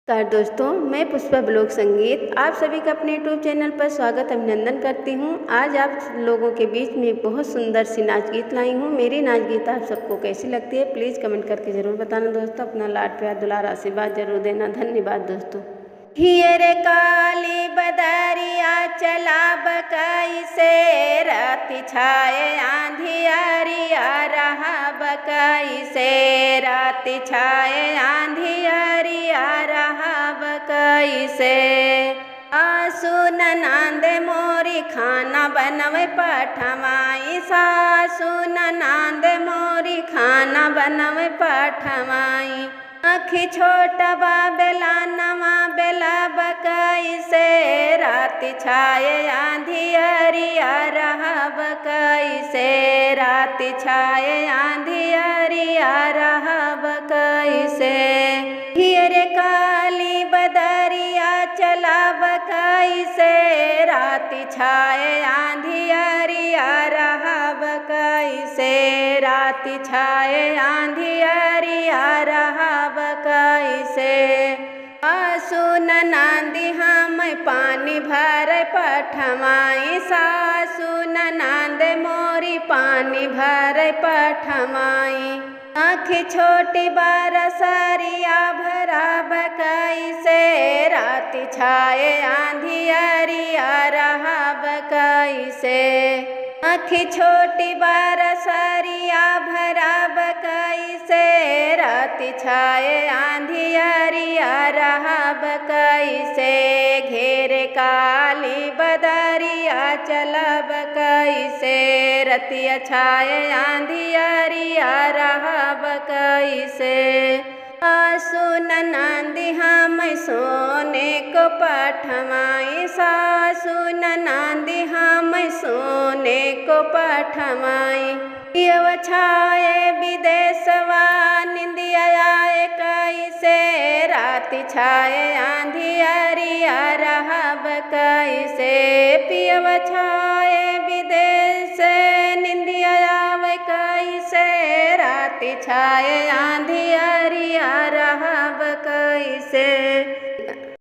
नमस्कार दोस्तों, मैं पुष्पा ब्लॉग संगीत आप सभी का अपने यूट्यूब चैनल पर स्वागत अभिनंदन करती हूँ। आज आप लोगों के बीच में एक बहुत सुंदर सी नाच गीत लाई हूँ। मेरी नाच गीत आप सबको कैसी लगती है प्लीज़ कमेंट करके ज़रूर बताना दोस्तों। अपना लाड प्यार दुलार आशीर्वाद जरूर देना। धन्यवाद दोस्तों। हियर काली बदरिया चला बकाई से, रात छाए आंधियारिया रहा बकाई से, रात छाए आंधियारिया रहा बकाई से। आसू ननंद मोरी खाना बनवे पठमाई, सासू ननंद मोरी खाना बनवे पठमाई। आखी छोटा बेला नवा बेला बकाई से, रात छाए आंधियारिया रहा बकाई से, रात छाए आंधियारिया रहा बकाई से। हियर काली बदरिया चला बकाई से, रात छाए आंधियारिया रहा बकाई से, रात छाए आंधियारिया रहा बकाई से। आसू ननंदी हम पानी भर पठमाई, सासू ननंद मोरी पानी भर पठमाई। आँखी छोटी बारसरिया भरा बकाई से, रात छाए आंधियारिया रहा बकाई से। आँखी छोटी बारसरिया भरा बकाई से, रात छाए आंधियारिया रहा बकाई से। घेर काली बदरिया चला बकाई से, रतिया छाए आंधियारिया रहा बकाई से। आसू ननंदी हम सोने को पठमाई, सासू ननंदी हम सोने को पठमाई। यव छाए विदेशवा निंदिया आए कई से, रात छाए आंधियारिया रहा बकाई से। पियव छाए विदेश निंदिया आवे कई से, रात छाए आंधियारिया रहा बकाई से।